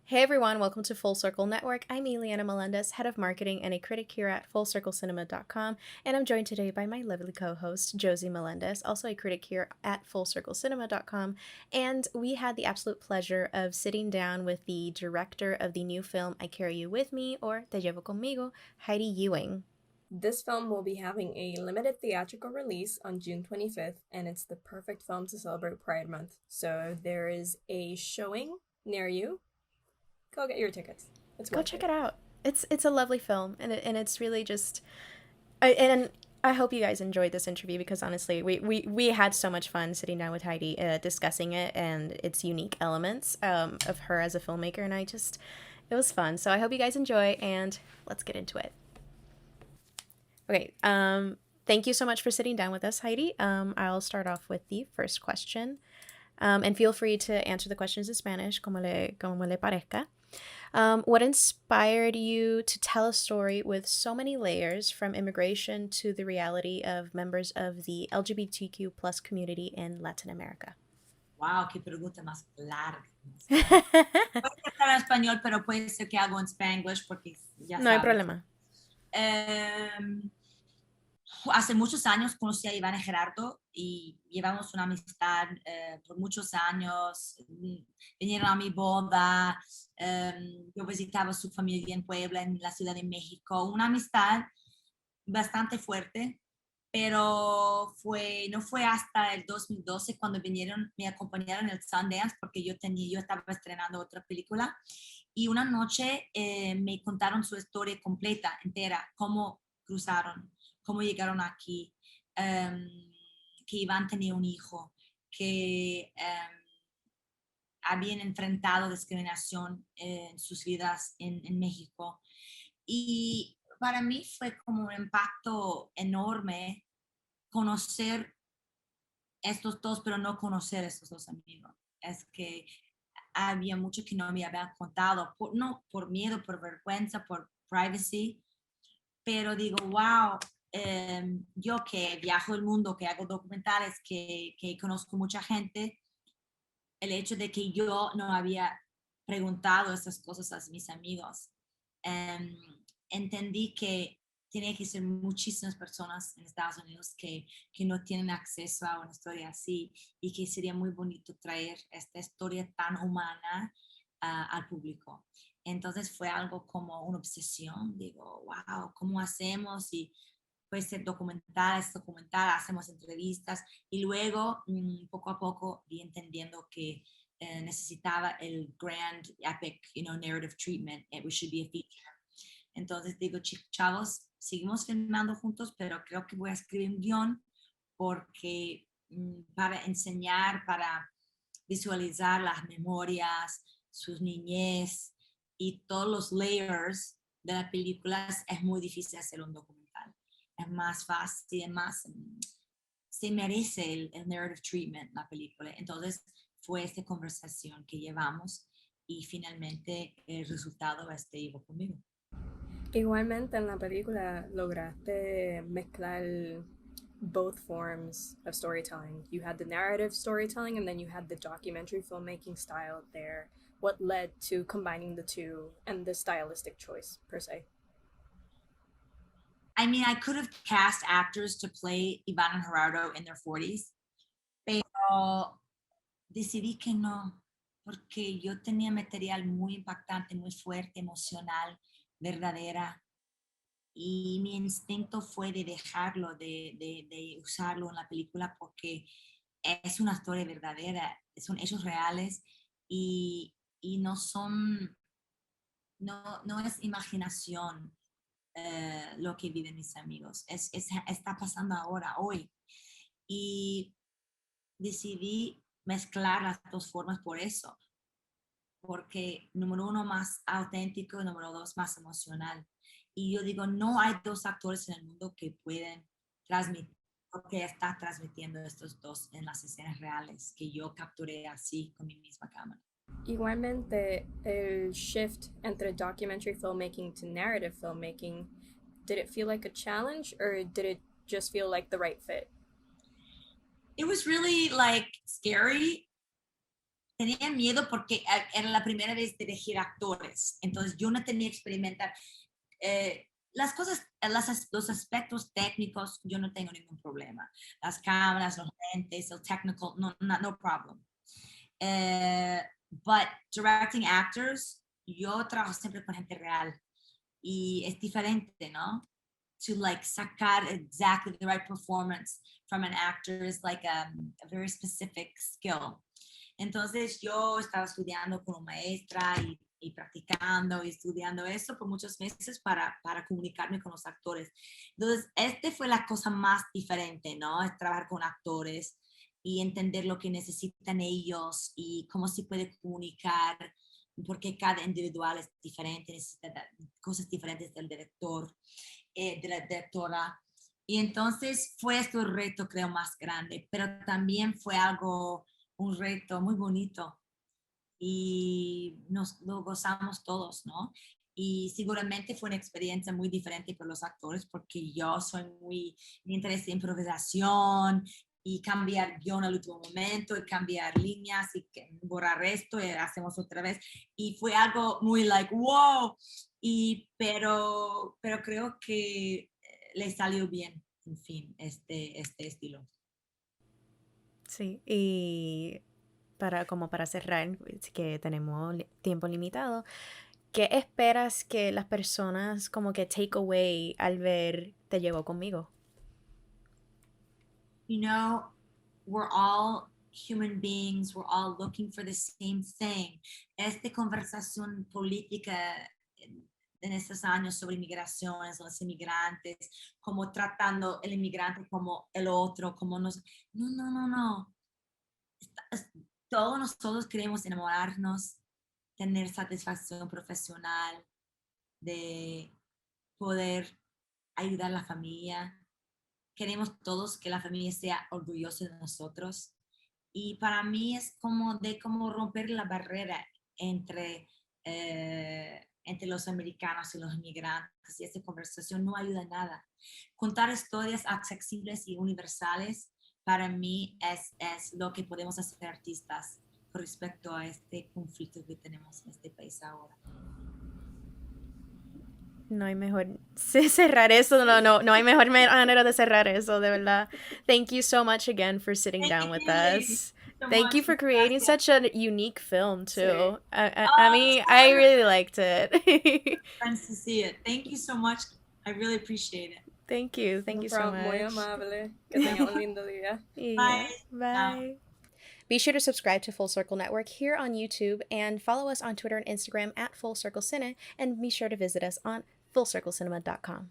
Hey everyone, welcome to Full Circle Network. I'm Eliana Melendez, head of marketing and a critic here at FullCircleCinema.com, and I'm joined today by my lovely co-host Josie Melendez, also a critic here at FullCircleCinema.com. And we had the absolute pleasure of sitting down with the director of the new film I Carry You With Me, or Te Llevo Conmigo, Heidi Ewing. This film will be having a limited theatrical release on June 25th, and it's the perfect film to celebrate Pride Month. So there is a showing near you. Go get your tickets. It's Go worth check it. it out. It's a lovely film, and it's really just and I hope you guys enjoyed this interview because honestly, we had so much fun sitting down with Heidi discussing it and its unique elements of her as a filmmaker, and it was fun. So I hope you guys enjoy, and let's get into it. Okay. Thank you so much for sitting down with us, Heidi. I'll start off with the first question, and feel free to answer the questions in Spanish, como le parezca. What inspired you to tell a story with so many layers, from immigration to the reality of members of the LGBTQ plus community in Latin America? Wow, qué pregunta más larga. Puede estar en español, pero puede ser que hago en Spanglish porque ya No hay sabes. problema. Eh, Hace muchos años conocí a Iván y Gerardo y llevamos una amistad por muchos años. Vinieron a mi boda, yo visitaba a su familia en Puebla, en la Ciudad de México. Una amistad bastante fuerte, pero no fue hasta el 2012 cuando vinieron, me acompañaron en el Sundance porque yo estaba estrenando otra película y una noche me contaron su historia completa, entera, cómo cruzaron, cómo llegaron aquí, que Iván tenía un hijo, que habían enfrentado discriminación en sus vidas en México. Y para mí fue como un impacto enorme conocer estos dos, pero no conocer estos dos amigos. Es que había mucho que no me habían contado, no por miedo, por vergüenza, por privacy, pero digo, wow, yo que viajo el mundo, que hago documentales, que conozco mucha gente, el hecho de que yo no había preguntado estas cosas a mis amigos, em, entendí que tiene que ser muchísimas personas en Estados Unidos que no tienen acceso a una historia así y que sería muy bonito traer esta historia tan humana al público. Entonces fue algo como una obsesión, digo, wow, ¿cómo hacemos? Y puede ser documental, hacemos entrevistas y luego poco a poco vi entendiendo que necesitaba el grand epic, narrative treatment. It should be a feature. Entonces digo, chavos, seguimos filmando juntos, pero creo que voy a escribir un guión porque para enseñar, para visualizar las memorias, sus niñez y todos los layers de las películas es muy difícil hacer un documental. Es más fácil, es más, se merece el narrative treatment la película. Entonces fue esta conversación que llevamos y finalmente el resultado llegó conmigo. Igualmente en la película lograste mezclar both forms of storytelling. You had the narrative storytelling and then you had the documentary filmmaking style there. What led to combining the two and the stylistic choice per se? I mean, I could have cast actors to play Iván and Gerardo in their 40s, pero decidí que no, porque yo tenía material muy impactante, muy fuerte, emocional, verdadera, y mi instinto fue de dejarlo, de usarlo en la película porque es una historia verdadera, son hechos reales y no son, no es imaginación lo que viven mis amigos, está pasando ahora, hoy. Y decidí mezclar las dos formas por eso, porque número uno más auténtico y número dos más emocional. Y yo digo, no hay dos actores en el mundo que pueden transmitir lo que está transmitiendo estos dos en las escenas reales que yo capturé así con mi misma cámara. Igualmente, el shift entre documentary filmmaking to narrative filmmaking, did it feel like a challenge or did it just feel like the right fit? It was really like scary tenía miedo porque era la primera vez de dirigir actores, entonces yo no tenía que experimentar. Las cosas, los aspectos técnicos, yo no tengo ningún problema. Las cámaras, los lentes, el technical, no problem. But directing actors, yo trabajo siempre con gente real y es diferente, ¿no? To like sacar exactly the right performance from an actor is like a very specific skill. Entonces yo estaba estudiando con una maestra y practicando y estudiando eso por muchos meses para comunicarme con los actores. Entonces, fue la cosa más diferente, ¿no? Es trabajar con actores y entender lo que necesitan ellos y cómo se puede comunicar, porque cada individual es diferente, necesita cosas diferentes del director, de la directora. Y entonces fue este el reto, creo, más grande, pero también fue un reto muy bonito y nos lo gozamos todos, ¿no? Y seguramente fue una experiencia muy diferente para los actores porque yo soy me interesa improvisación y cambiar guión al último momento y cambiar líneas y borrar esto y hacemos otra vez. Y fue algo muy like, wow, pero creo que le salió bien, en fin, este estilo. Sí, y como para cerrar, que tenemos tiempo limitado, ¿qué esperas que las personas como que take away al ver Te llevo conmigo? You know, we're all human beings, we're all looking for the same thing. Esta conversación política en estos años sobre migraciones, los inmigrantes, como tratando el inmigrante como el otro, como nos... No. Todos nosotros queremos enamorarnos, tener satisfacción profesional, de poder ayudar a la familia. Queremos todos que la familia sea orgullosa de nosotros. Y para mí es como romper la barrera entre, entre los americanos y los inmigrantes. Y esta conversación no ayuda a nada. Contar historias accesibles y universales para mí es lo que podemos hacer artistas con respecto a este conflicto que tenemos en este país ahora. No hay mejor cerrar eso, no hay mejor manera de cerrar eso, de verdad. Thank you so much again for sitting down with us. Thank you for creating such a unique film too. I mean, I really liked it. Friends to see it. Thank you so much. I really appreciate it. Thank you so much. Muy amable. Que tenga un lindo día. Yeah. Bye. Bye. Be sure to subscribe to Full Circle Network here on YouTube and follow us on Twitter and Instagram at Full Circle Cine, and be sure to visit us on fullcirclecinema.com.